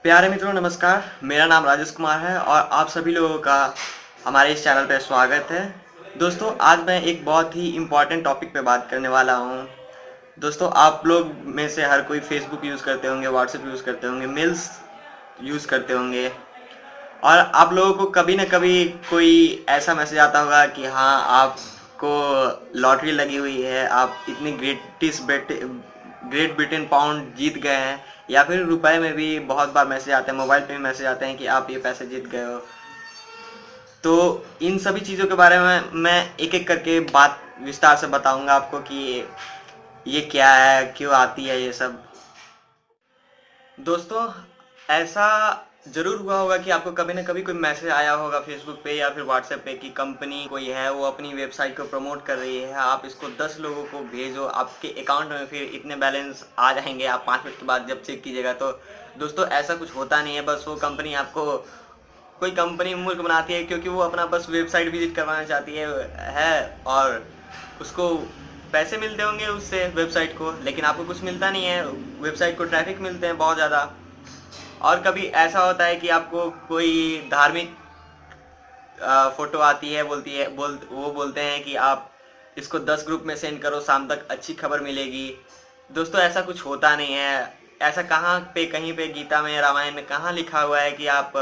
प्यारे मित्रों नमस्कार। मेरा नाम राजेश कुमार है और आप सभी लोगों का हमारे इस चैनल पर स्वागत है। दोस्तों आज मैं एक बहुत ही इम्पोर्टेंट टॉपिक पे बात करने वाला हूँ। दोस्तों आप लोग में से हर कोई फेसबुक यूज़ करते होंगे, व्हाट्सएप यूज़ करते होंगे, मेल्स यूज़ करते होंगे और आप लोगों को कभी ना कभी कोई ऐसा मैसेज आता होगा कि हाँ आपको लॉटरी लगी हुई है, आप इतनी ग्रेट ब्रिटेन पाउंड जीत गए हैं, या फिर रुपए में भी बहुत बार मैसेज आते हैं, मोबाइल पे भी मैसेज आते हैं कि आप ये पैसे जीत गए हो। तो इन सभी चीज़ों के बारे में मैं एक एक करके बात विस्तार से बताऊंगा आपको कि ये क्या है, क्यों आती है ये सब। दोस्तों ऐसा ज़रूर हुआ होगा कि आपको कभी ना कभी कोई मैसेज आया होगा फेसबुक पे या फिर व्हाट्सएप पे कि कंपनी कोई है वो अपनी वेबसाइट को प्रमोट कर रही है, आप इसको 10 लोगों को भेजो, आपके अकाउंट में फिर इतने बैलेंस आ जाएंगे, आप 5 मिनट के बाद जब चेक कीजिएगा। तो दोस्तों ऐसा कुछ होता नहीं है। बस वो कंपनी आपको, कोई कंपनी मूर्ख बनाती है क्योंकि वो अपना बस वेबसाइट विजिट करवाना चाहती है और उसको पैसे मिलते होंगे उससे वेबसाइट को, लेकिन आपको कुछ मिलता नहीं है। वेबसाइट को ट्रैफिक मिलते हैं बहुत ज़्यादा। और कभी ऐसा होता है कि आपको कोई धार्मिक फोटो आती है, वो बोलते हैं कि आप इसको 10 ग्रुप में सेंड करो, शाम तक अच्छी खबर मिलेगी। दोस्तों ऐसा कुछ होता नहीं है। ऐसा कहाँ पे, कहीं पे गीता में, रामायण में कहाँ लिखा हुआ है कि आप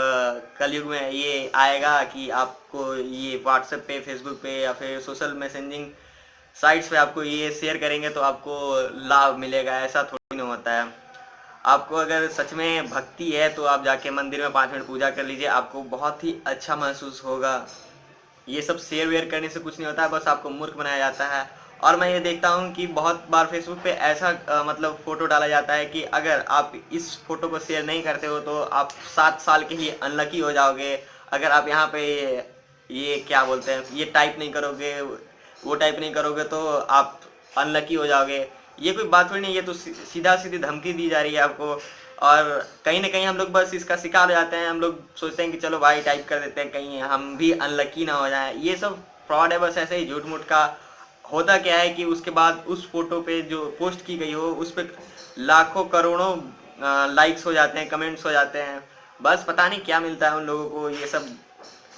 कलयुग में ये आएगा कि आपको ये व्हाट्सएप पे, फेसबुक पे या फिर सोशल मैसेजिंग साइट्स पे आपको ये शेयर करेंगे तो आपको लाभ मिलेगा। ऐसा थोड़ी ना होता है। आपको अगर सच में भक्ति है तो आप जाके मंदिर में 5 मिनट पूजा कर लीजिए, आपको बहुत ही अच्छा महसूस होगा। ये सब शेयर वेयर करने से कुछ नहीं होता है, बस आपको मूर्ख बनाया जाता है। और मैं ये देखता हूँ कि बहुत बार फेसबुक पे ऐसा मतलब फ़ोटो डाला जाता है कि अगर आप इस फोटो को शेयर नहीं करते हो तो आप 7 साल के लिए अनलकी हो जाओगे। अगर आप यहाँ पे ये क्या बोलते हैं, ये टाइप नहीं करोगे, वो टाइप नहीं करोगे तो आप अनलकी हो जाओगे। ये कोई बात थोड़ी नहीं, ये तो सीधा सीधी धमकी दी जा रही है आपको। और कहीं ना कहीं हम लोग बस इसका शिकार हो जाते हैं। हम लोग सोचते हैं कि चलो भाई टाइप कर देते हैं, कहीं हम भी अनलकी ना हो जाए। ये सब फ्रॉड है, बस ऐसे ही झूठ मूठ का। होता क्या है कि उसके बाद उस फोटो पे जो पोस्ट की गई हो उस पर लाखों करोड़ों लाइक्स हो जाते हैं, कमेंट्स हो जाते हैं। बस पता नहीं क्या मिलता है उन लोगों को। ये सब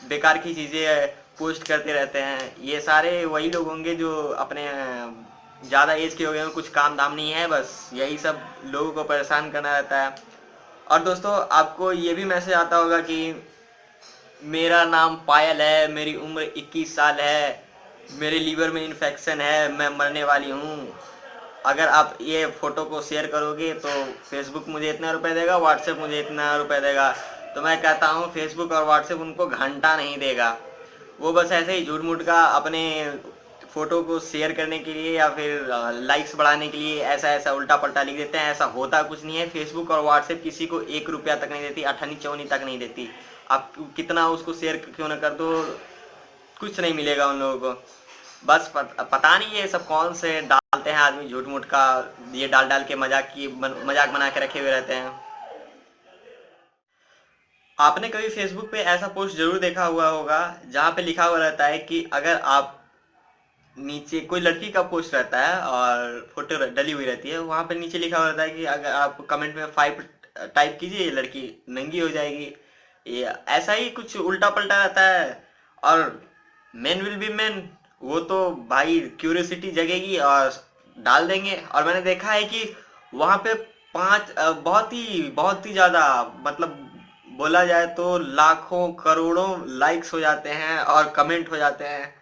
बेकार की चीज़ें पोस्ट करते रहते हैं। ये सारे वही लोग होंगे जो अपने ज़्यादा एज के हो गए हैं, कुछ काम धाम नहीं है, बस यही सब लोगों को परेशान करना रहता है। और दोस्तों आपको ये भी मैसेज आता होगा कि मेरा नाम पायल है, मेरी उम्र 21 साल है, मेरे लीवर में इन्फेक्शन है, मैं मरने वाली हूँ। अगर आप ये फ़ोटो को शेयर करोगे तो फेसबुक मुझे इतना रुपए देगा, व्हाट्सएप मुझे इतना रुपए देगा। तो मैं कहता हूँ फेसबुक और व्हाट्सएप उनको घंटा नहीं देगा। वो बस ऐसे ही झूठ मूठ का अपने फ़ोटो को शेयर करने के लिए या फिर लाइक्स बढ़ाने के लिए ऐसा ऐसा उल्टा पल्टा लिख देते हैं। ऐसा होता कुछ नहीं है। फेसबुक और व्हाट्सएप किसी को 1 रुपया तक नहीं देती, अठन्नी चौनी तक नहीं देती। आप कितना उसको शेयर क्यों ना कर दो, कुछ नहीं मिलेगा उन लोगों को। बस पता नहीं ये सब कौन से डालते हैं आदमी झूठ मूठ का। ये डाल डाल के मजाक बना के रखे हुए रहते हैं। आपने कभी फेसबुक पे ऐसा पोस्ट जरूर देखा हुआ होगा जहाँ पे लिखा हुआ रहता है कि अगर आप, नीचे कोई लड़की का पोस्ट रहता है और फोटो डली हुई रहती है, वहां पे नीचे लिखा हुआ रहता है कि अगर आप कमेंट में 5 टाइप कीजिए, ये लड़की नंगी हो जाएगी। ये ऐसा ही कुछ उल्टा पल्टा रहता है। और मेन विल बी मेन, वो तो भाई क्यूरियोसिटी जगेगी और डाल देंगे। और मैंने देखा है कि वहां पे बहुत ही ज्यादा, मतलब बोला जाए तो लाखों करोड़ों लाइक्स हो जाते हैं और कमेंट हो जाते हैं।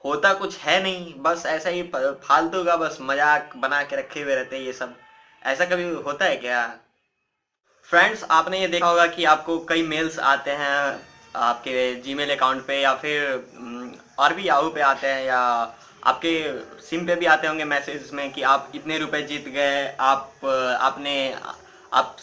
होता कुछ है नहीं, बस ऐसा ही फालतू का बस मजाक बना के रखे हुए रहते हैं ये सब। ऐसा कभी होता है क्या? फ्रेंड्स आपने ये देखा होगा कि आपको कई मेल्स आते हैं आपके जीमेल अकाउंट पे या फिर और भी याहू पे आते हैं, या आपके सिम पे भी आते होंगे मैसेज में कि आप इतने रुपए जीत गए, आप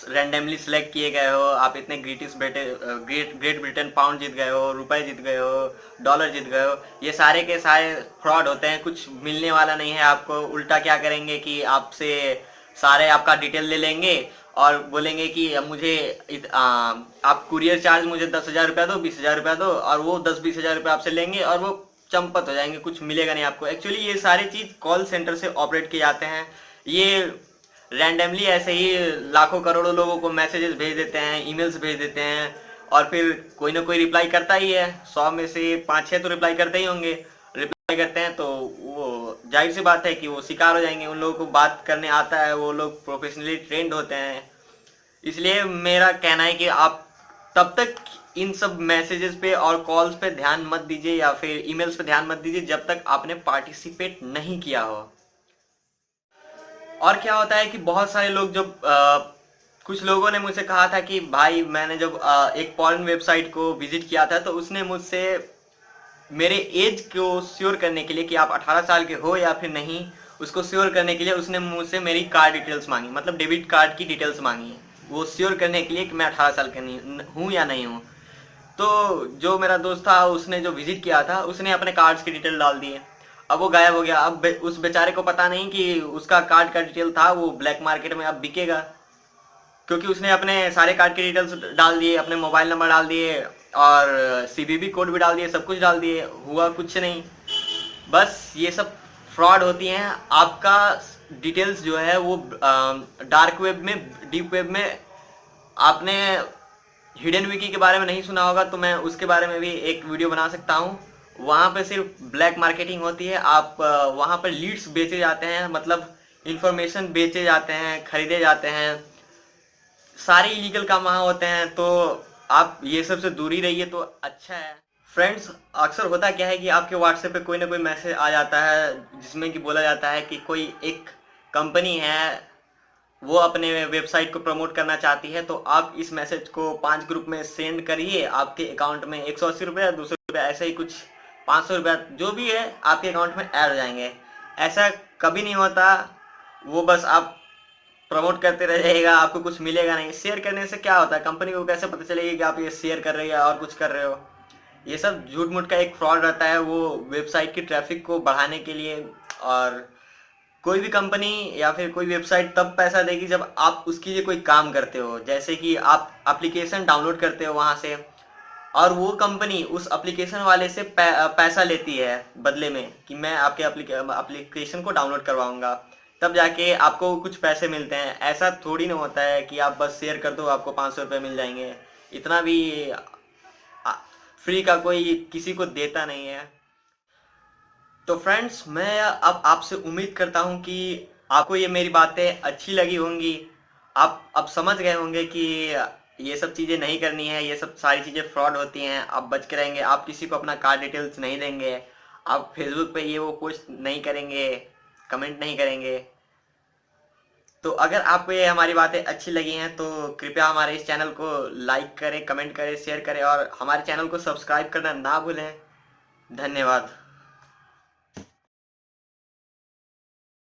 रैंडमली सिलेक्ट किए गए हो, आप इतने ग्रेट ब्रिटेन पाउंड जीत गए हो, रुपए जीत गए हो, डॉलर जीत गए हो। ये सारे के सारे फ्रॉड होते हैं, कुछ मिलने वाला नहीं है आपको। उल्टा क्या करेंगे कि आपसे सारे आपका डिटेल ले लेंगे और बोलेंगे कि अब मुझे आप कुरियर चार्ज मुझे 10,000 रुपया दो, 20,000 रुपया दो, और वो 10-20 हज़ार रुपया आपसे लेंगे और वो चंपत हो जाएंगे, कुछ मिलेगा नहीं आपको। एक्चुअली ये सारी चीज़ कॉल सेंटर से ऑपरेट किए जाते हैं। ये रैंडमली ऐसे ही लाखों करोड़ों लोगों को मैसेजेस भेज देते हैं, ईमेल्स भेज देते हैं, और फिर कोई ना कोई रिप्लाई करता ही है। 100 में से 5-6 तो रिप्लाई करते ही होंगे। रिप्लाई करते हैं तो वो जाहिर सी बात है कि वो शिकार हो जाएंगे। उन लोगों को बात करने आता है, वो लोग प्रोफेशनली ट्रेंड होते हैं। इसलिए मेरा कहना है कि आप तब तक इन सब मैसेजेस पे और कॉल्स पे ध्यान मत दीजिए या फिर ईमेल्स पे ध्यान मत दीजिए जब तक आपने पार्टिसिपेट नहीं किया हो। और क्या होता है कि बहुत सारे लोग जब कुछ लोगों ने मुझसे कहा था कि भाई मैंने जब एक फॉरेन वेबसाइट को विजिट किया था तो उसने मुझसे मेरे एज को श्योर करने के लिए कि आप 18 साल के हो या फिर नहीं, उसको श्योर करने के लिए उसने मुझसे मेरी कार्ड डिटेल्स मांगी, मतलब डेबिट कार्ड की डिटेल्स मांगी है, वो श्योर करने के लिए कि मैं 18 साल का नहीं हूँ या नहीं हूँ। तो जो मेरा दोस्त था उसने जो विजिट किया था उसने अपने कार्ड्स की डिटेल डाल दी है। अब वो गायब हो गया। अब उस बेचारे को पता नहीं कि उसका कार्ड का डिटेल था वो ब्लैक मार्केट में अब बिकेगा, क्योंकि उसने अपने सारे कार्ड के डिटेल्स डाल दिए, अपने मोबाइल नंबर डाल दिए और सीवीवी कोड भी डाल दिए, सब कुछ डाल दिए, हुआ कुछ नहीं। बस ये सब फ्रॉड होती हैं। आपका डिटेल्स जो है वो डार्क वेब में, डीप वेब में, आपने हिडन विकी के बारे में नहीं सुना होगा तो मैं उसके बारे में भी एक वीडियो बना सकता हूँ। वहाँ पे सिर्फ ब्लैक मार्केटिंग होती है। आप वहाँ पर लीड्स बेचे जाते हैं, मतलब इंफॉर्मेशन बेचे जाते हैं, खरीदे जाते हैं, सारे इलीगल काम वहाँ होते हैं। तो आप ये सब से दूरी रहिए तो अच्छा है। फ्रेंड्स, अक्सर होता क्या है कि आपके व्हाट्सएप पे कोई ना कोई मैसेज आ जाता है जिसमें कि बोला जाता है कि कोई एक कंपनी है, वो अपने वेबसाइट को प्रमोट करना चाहती है। तो आप इस मैसेज को 5 ग्रुप में सेंड करिए, आपके अकाउंट में 180 रुपये, 200 रुपये, ऐसे ही कुछ 500 रुपया जो भी है आपके अकाउंट में ऐड हो जाएंगे। ऐसा कभी नहीं होता। वो बस आप प्रमोट करते रहिएगा, आपको कुछ मिलेगा नहीं। शेयर करने से क्या होता है, कंपनी को कैसे पता चलेगी कि आप ये शेयर कर रहे हैं और कुछ कर रहे हो। ये सब झूठ मूठ का एक फ्रॉड रहता है, वो वेबसाइट की ट्रैफिक को बढ़ाने के लिए। और कोई भी कंपनी या फिर कोई वेबसाइट तब पैसा देगी जब आप उसके लिए कोई काम करते हो। जैसे कि आप एप्लीकेशन डाउनलोड करते हो वहाँ से, और वो कंपनी उस एप्लीकेशन वाले से पैसा लेती है बदले में कि मैं आपके एप्लीकेशन को डाउनलोड करवाऊंगा, तब जाके आपको कुछ पैसे मिलते हैं। ऐसा थोड़ी ना होता है कि आप बस शेयर कर दो आपको 500 रुपये मिल जाएंगे। इतना भी फ्री का कोई किसी को देता नहीं है। तो फ्रेंड्स, मैं अब आपसे उम्मीद करता हूँ कि आपको ये मेरी बातें अच्छी लगी होंगी। आप अब समझ गए होंगे कि ये सब चीज़ें नहीं करनी है, ये सब सारी चीज़ें फ्रॉड होती हैं। आप बच के रहेंगे, आप किसी को अपना कार्ड डिटेल्स नहीं देंगे, आप फेसबुक पे ये वो पोस्ट नहीं करेंगे, कमेंट नहीं करेंगे। तो अगर आपको ये हमारी बातें अच्छी लगी हैं तो कृपया हमारे इस चैनल को लाइक करें, कमेंट करें, शेयर करें और हमारे चैनल को सब्सक्राइब करना ना भूलें। धन्यवाद।